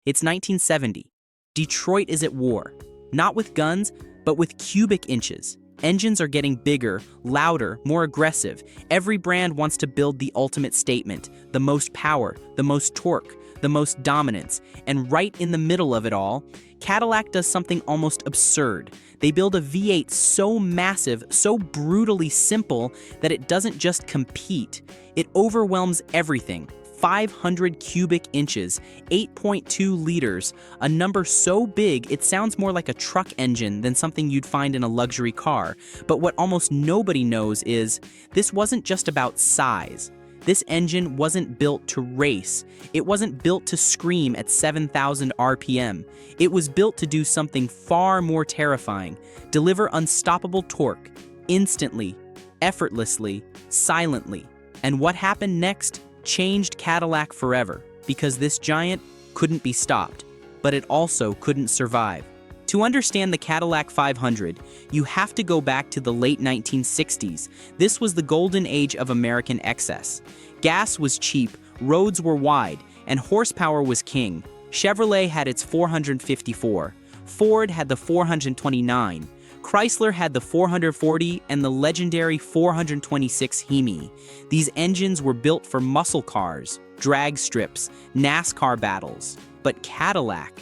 It's 1970. Detroit is at war. Not with guns, but with cubic inches. Engines are getting bigger, louder, more aggressive. Every brand wants to build the ultimate statement, the most power, the most torque, the most dominance. And right in the middle of it all, Cadillac does something almost absurd. They build a V8 so massive, so brutally simple, that it doesn't just compete. It overwhelms everything. 500 cubic inches, 8.2 liters, a number so big it sounds more like a truck engine than something you'd find in a luxury car. But what almost nobody knows is, this wasn't just about size. This engine wasn't built to race. It wasn't built to scream at 7,000 RPM. It was built to do something far more terrifying: deliver unstoppable torque, instantly, effortlessly, silently. And what happened next changed Cadillac forever, because this giant couldn't be stopped, but it also couldn't survive. To understand the Cadillac 500, you have to go back to the late 1960s. This was the golden age of American excess. Gas was cheap, roads were wide, and horsepower was king. Chevrolet had its 454, Ford had the 429, Chrysler had the 440 and the legendary 426 HEMI. These engines were built for muscle cars, drag strips, NASCAR battles. But Cadillac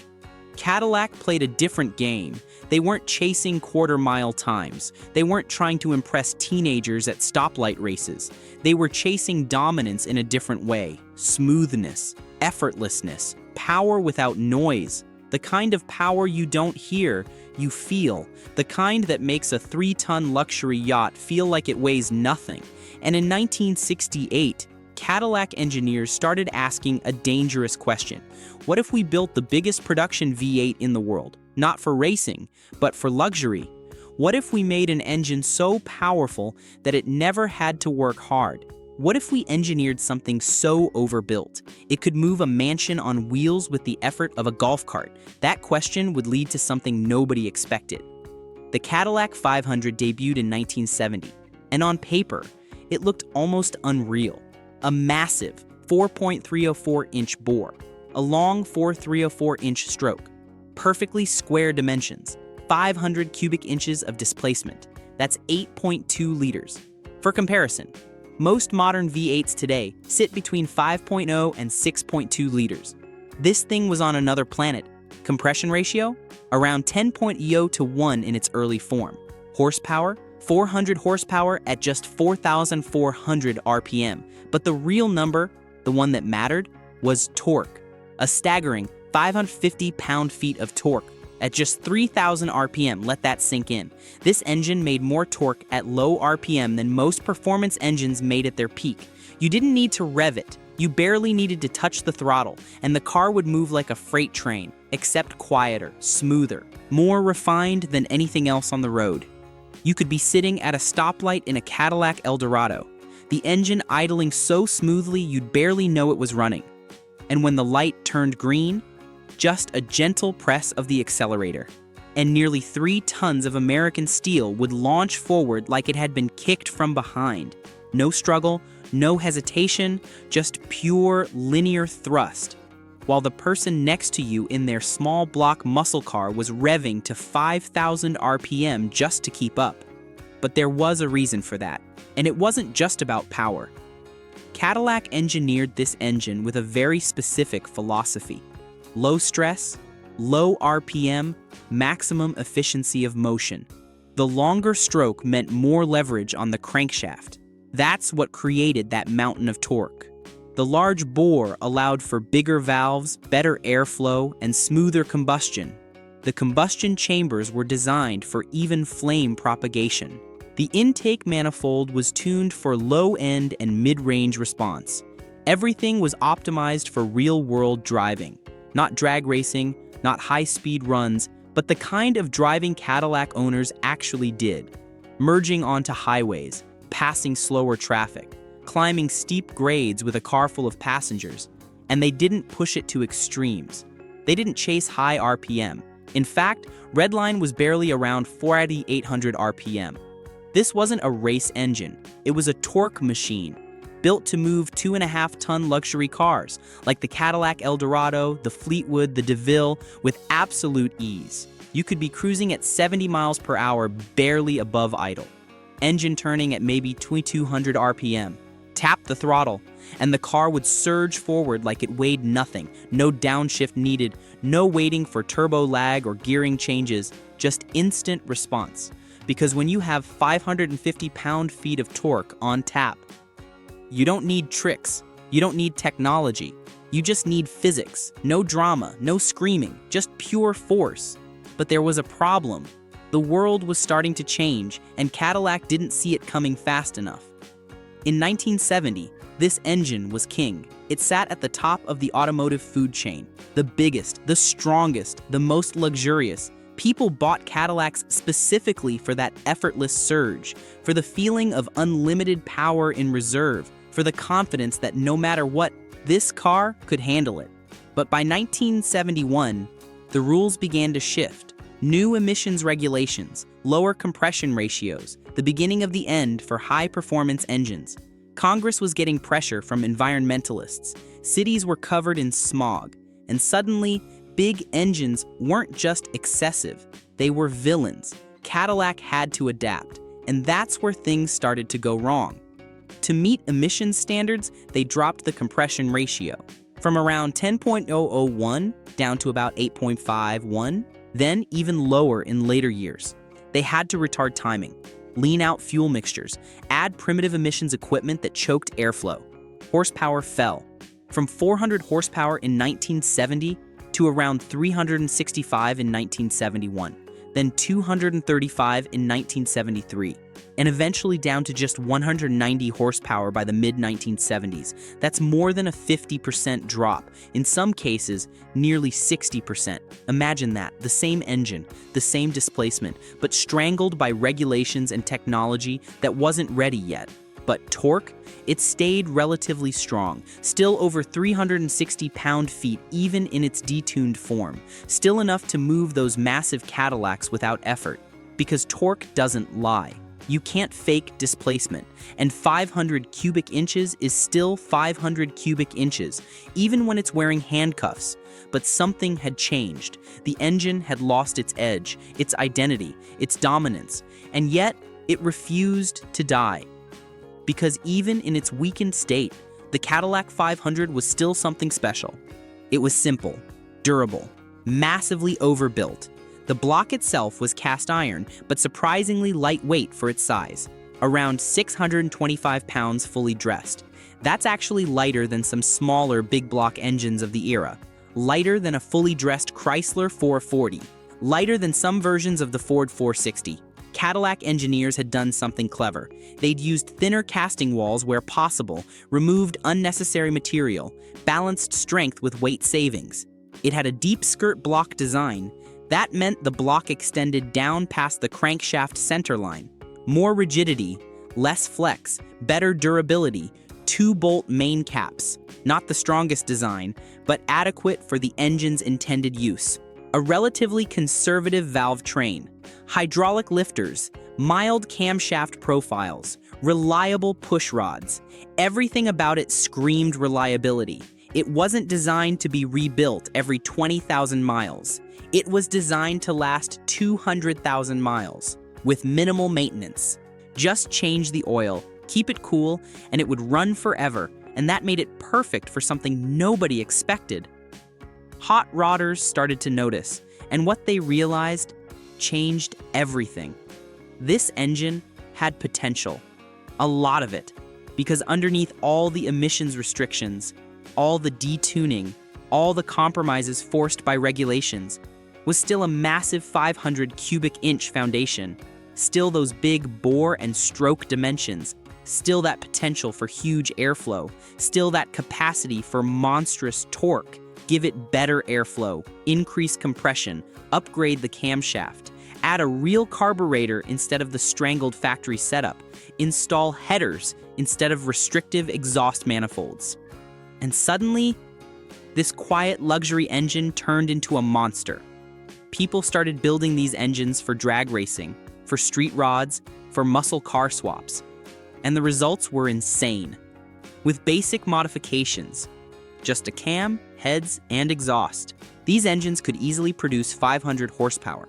played a different game. They weren't chasing quarter-mile times. They weren't trying to impress teenagers at stoplight races. They were chasing dominance in a different way. Smoothness, effortlessness, power without noise. The kind of power you don't hear, you feel. The kind that makes a 3-ton luxury yacht feel like it weighs nothing. And in 1968, Cadillac engineers started asking a dangerous question. What if we built the biggest production V8 in the world? Not for racing, but for luxury. What if we made an engine so powerful that it never had to work hard? What if we engineered something so overbuilt it could move a mansion on wheels with the effort of a golf cart? That question would lead to something nobody expected. The Cadillac 500 debuted in 1970, and on paper, it looked almost unreal. A massive 4.304-inch bore, a long 4.304-inch stroke, perfectly square dimensions, 500 cubic inches of displacement. That's 8.2 liters. For comparison, most modern V8s today sit between 5.0 and 6.2 liters. This thing was on another planet. Compression ratio? Around 10.0 to 1 in its early form. Horsepower? 400 horsepower at just 4,400 RPM. But the real number, the one that mattered, was torque. A staggering 550 pound-feet of torque at just 3,000 RPM. Let that sink in. This engine made more torque at low RPM than most performance engines made at their peak. You didn't need to rev it. You barely needed to touch the throttle, and the car would move like a freight train, except quieter, smoother, more refined than anything else on the road. You could be sitting at a stoplight in a Cadillac Eldorado, the engine idling so smoothly you'd barely know it was running. And when the light turned green, just a gentle press of the accelerator, and nearly 3 tons of American steel would launch forward like it had been kicked from behind. No struggle, no hesitation, just pure linear thrust, while the person next to you in their small block muscle car was revving to 5,000 RPM just to keep up. But there was a reason for that, and it wasn't just about power. Cadillac engineered this engine with a very specific philosophy. Low stress, low RPM, maximum efficiency of motion. The longer stroke meant more leverage on the crankshaft. That's what created that mountain of torque. The large bore allowed for bigger valves, better airflow, and smoother combustion. The combustion chambers were designed for even flame propagation. The intake manifold was tuned for low-end and mid-range response. Everything was optimized for real-world driving. Not drag racing, not high-speed runs, but the kind of driving Cadillac owners actually did. Merging onto highways, passing slower traffic, climbing steep grades with a car full of passengers. And they didn't push it to extremes. They didn't chase high RPM. In fact, Redline was barely around 4,800 RPM. This wasn't a race engine. It was a torque machine. built to move 2.5-ton luxury cars, like the Cadillac Eldorado, the Fleetwood, the DeVille, with absolute ease. You could be cruising at 70 miles per hour, barely above idle. Engine turning at maybe 2200 RPM. Tap the throttle, and the car would surge forward like it weighed nothing. No downshift needed, no waiting for turbo lag or gearing changes, just instant response. Because when you have 550 pound-feet of torque on tap, you don't need tricks, you don't need technology, you just need physics. No drama, no screaming, just pure force. But there was a problem. The world was starting to change, and Cadillac didn't see it coming fast enough. In 1970, this engine was king. It sat at the top of the automotive food chain, the biggest, the strongest, the most luxurious. People bought Cadillacs specifically for that effortless surge, for the feeling of unlimited power in reserve, for the confidence that no matter what, this car could handle it. But by 1971, the rules began to shift. New emissions regulations, lower compression ratios, the beginning of the end for high-performance engines. Congress was getting pressure from environmentalists. Cities were covered in smog. And suddenly, big engines weren't just excessive, they were villains. Cadillac had to adapt, and that's where things started to go wrong. To meet emissions standards, they dropped the compression ratio from around 10.001 down to about 8.51, then even lower in later years. They had to retard timing, lean out fuel mixtures, add primitive emissions equipment that choked airflow. Horsepower fell from 400 horsepower in 1970 to around 365 in 1971, then 235 in 1973, and eventually down to just 190 horsepower by the mid-1970s. That's more than a 50% drop, in some cases, nearly 60%. Imagine that, the same engine, the same displacement, but strangled by regulations and technology that wasn't ready yet. But torque? It stayed relatively strong, still over 360 pound-feet even in its detuned form, still enough to move those massive Cadillacs without effort. Because torque doesn't lie. You can't fake displacement, and 500 cubic inches is still 500 cubic inches, even when it's wearing handcuffs. But something had changed. The engine had lost its edge, its identity, its dominance, and yet it refused to die. Because even in its weakened state, the Cadillac 500 was still something special. It was simple, durable, massively overbuilt. The block itself was cast iron, but surprisingly lightweight for its size, around 625 pounds fully dressed. That's actually lighter than some smaller big block engines of the era, lighter than a fully dressed Chrysler 440, lighter than some versions of the Ford 460. Cadillac engineers had done something clever. They'd used thinner casting walls where possible, removed unnecessary material, balanced strength with weight savings. It had a deep skirt block design. That meant the block extended down past the crankshaft centerline. More rigidity, less flex, better durability, 2-bolt main caps. Not the strongest design, but adequate for the engine's intended use. A relatively conservative valve train, hydraulic lifters, mild camshaft profiles, reliable push rods. Everything about it screamed reliability. It wasn't designed to be rebuilt every 20,000 miles. It was designed to last 200,000 miles, with minimal maintenance. Just change the oil, keep it cool, and it would run forever, and that made it perfect for something nobody expected. Hot rodders started to notice, and what they realized changed everything. This engine had potential, a lot of it, because underneath all the emissions restrictions, all the detuning, all the compromises forced by regulations, was still a massive 500 cubic inch foundation, still those big bore and stroke dimensions, still that potential for huge airflow, still that capacity for monstrous torque. Give it better airflow, increase compression, upgrade the camshaft, add a real carburetor instead of the strangled factory setup, install headers instead of restrictive exhaust manifolds. And suddenly, this quiet luxury engine turned into a monster. People started building these engines for drag racing, for street rods, for muscle car swaps. And the results were insane. with basic modifications. Just a cam, heads, and exhaust. These engines could easily produce 500 horsepower.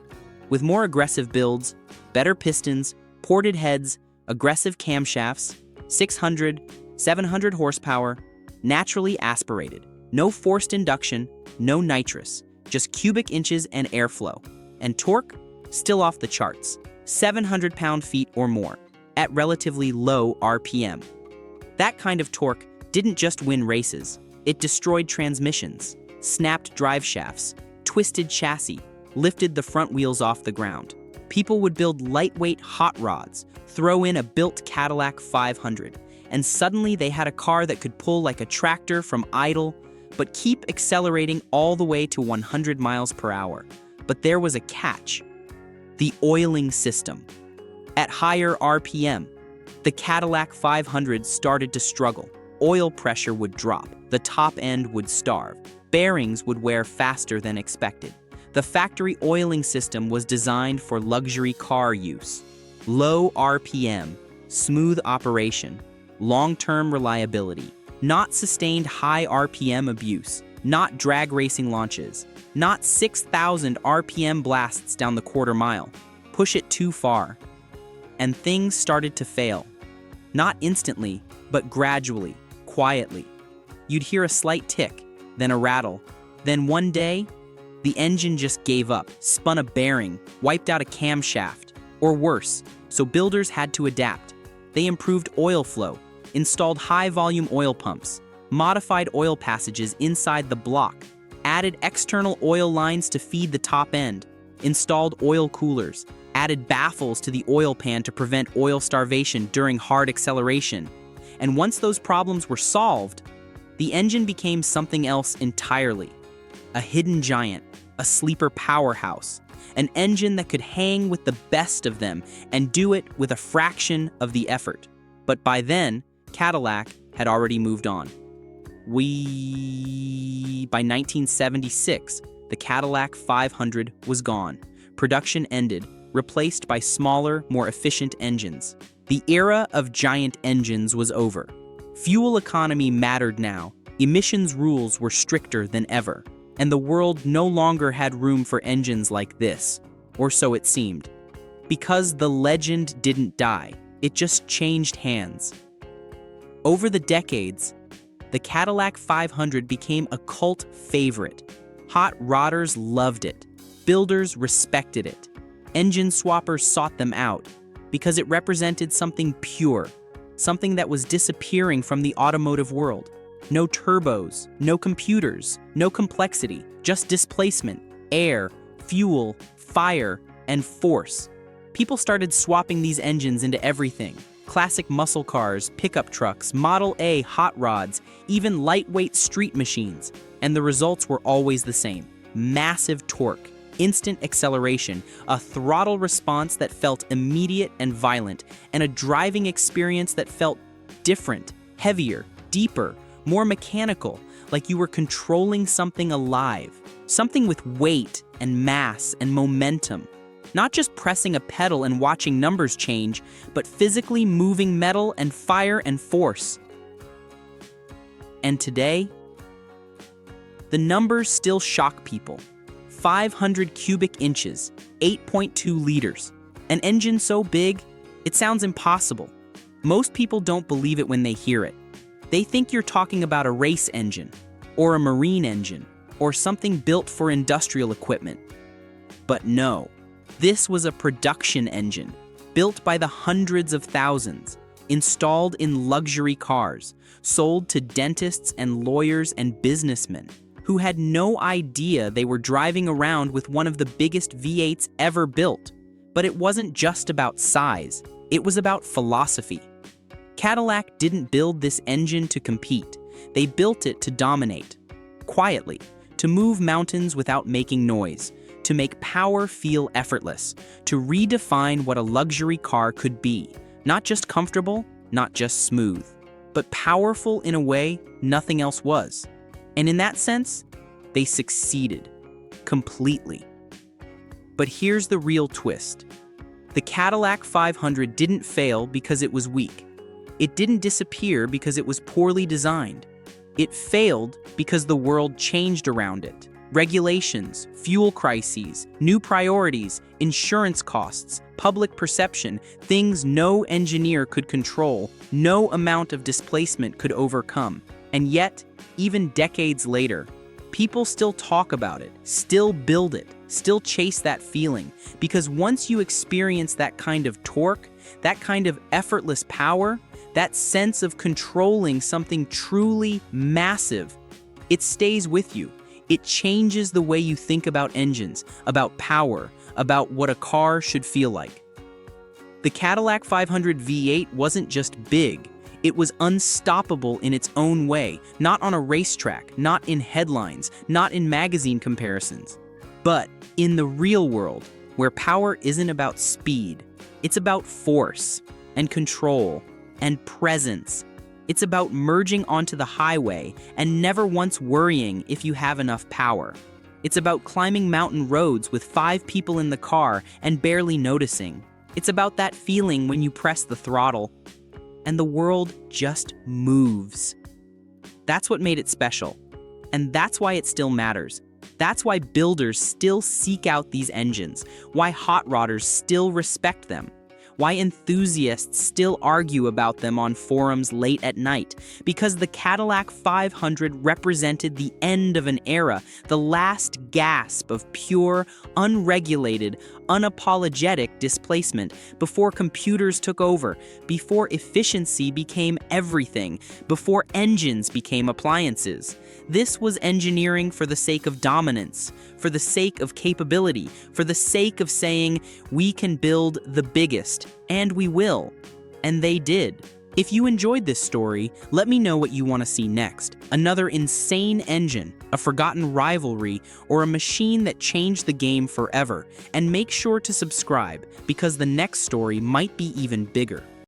With more aggressive builds, better pistons, ported heads, aggressive camshafts, 600, 700 horsepower, naturally aspirated. No forced induction, no nitrous, just cubic inches and airflow. And torque? Still off the charts, 700 pound-feet or more, at relatively low RPM. That kind of torque didn't just win races, it destroyed transmissions, snapped drive shafts, twisted chassis, lifted the front wheels off the ground. People would build lightweight hot rods, throw in a built Cadillac 500, and suddenly they had a car that could pull like a tractor from idle, but keep accelerating all the way to 100 miles per hour. But there was a catch: the oiling system. At higher RPM, the Cadillac 500 started to struggle. Oil pressure would drop, the top end would starve, bearings would wear faster than expected. The factory oiling system was designed for luxury car use. Low RPM, smooth operation, long-term reliability, not sustained high RPM abuse, not drag racing launches, not 6,000 RPM blasts down the quarter mile. Push it too far. And things started to fail. Not instantly, but gradually, quietly. You'd hear a slight tick, then a rattle. Then one day, the engine just gave up, spun a bearing, wiped out a camshaft, or worse, so builders had to adapt. They improved oil flow, installed high-volume oil pumps, modified oil passages inside the block, added external oil lines to feed the top end, installed oil coolers, added baffles to the oil pan to prevent oil starvation during hard acceleration. And once those problems were solved, the engine became something else entirely. A hidden giant, a sleeper powerhouse, an engine that could hang with the best of them and do it with a fraction of the effort. But by then, Cadillac had already moved on. By 1976, the Cadillac 500 was gone. Production ended, replaced by smaller, more efficient engines. The era of giant engines was over. Fuel economy mattered now. Emissions rules were stricter than ever. And the world no longer had room for engines like this, or so it seemed. Because the legend didn't die, it just changed hands. Over the decades, the Cadillac 500 became a cult favorite. Hot rodders loved it. Builders respected it. Engine swappers sought them out because it represented something pure, something that was disappearing from the automotive world. No turbos, no computers, no complexity, just displacement, air, fuel, fire, and force. People started swapping these engines into everything. Classic muscle cars, pickup trucks, Model A hot rods, even lightweight street machines. And the results were always the same. Massive torque, instant acceleration, a throttle response that felt immediate and violent, and a driving experience that felt different, heavier, deeper, more mechanical, like you were controlling something alive, something with weight and mass and momentum. Not just pressing a pedal and watching numbers change, but physically moving metal and fire and force. And today, the numbers still shock people. 500 cubic inches, 8.2 liters. An engine so big, it sounds impossible. Most people don't believe it when they hear it. They think you're talking about a race engine, or a marine engine, or something built for industrial equipment. But no, this was a production engine, built by the hundreds of thousands, installed in luxury cars, sold to dentists and lawyers and businessmen, who had no idea they were driving around with one of the biggest V8s ever built. But it wasn't just about size, it was about philosophy. Cadillac didn't build this engine to compete. They built it to dominate. Quietly, to move mountains without making noise, to make power feel effortless, to redefine what a luxury car could be. Not just comfortable, not just smooth, but powerful in a way nothing else was. And in that sense, they succeeded. Completely. But here's the real twist. The Cadillac 500 didn't fail because it was weak. It didn't disappear because it was poorly designed. It failed because the world changed around it. Regulations, fuel crises, new priorities, insurance costs, public perception, things no engineer could control, no amount of displacement could overcome. And yet, even decades later, people still talk about it, still build it, still chase that feeling. Because once you experience that kind of torque, that kind of effortless power, that sense of controlling something truly massive, it stays with you. It changes the way you think about engines, about power, about what a car should feel like. The Cadillac 500 V8 wasn't just big, it was unstoppable in its own way, not on a racetrack, not in headlines, not in magazine comparisons. But in the real world, where power isn't about speed, it's about force and control and presence. It's about merging onto the highway and never once worrying if you have enough power. It's about climbing mountain roads with 5 people in the car and barely noticing. It's about that feeling when you press the throttle and the world just moves. That's what made it special. And that's why it still matters. That's why builders still seek out these engines, why hot rodders still respect them, why enthusiasts still argue about them on forums late at night. Because the Cadillac 500 represented the end of an era, the last gasp of pure, unregulated, unapologetic displacement, before computers took over, before efficiency became everything, before engines became appliances. This was engineering for the sake of dominance, for the sake of capability, for the sake of saying, we can build the biggest, and we will. And they did. If you enjoyed this story, let me know what you want to see next. Another insane engine, a forgotten rivalry, or a machine that changed the game forever. And make sure to subscribe, because the next story might be even bigger.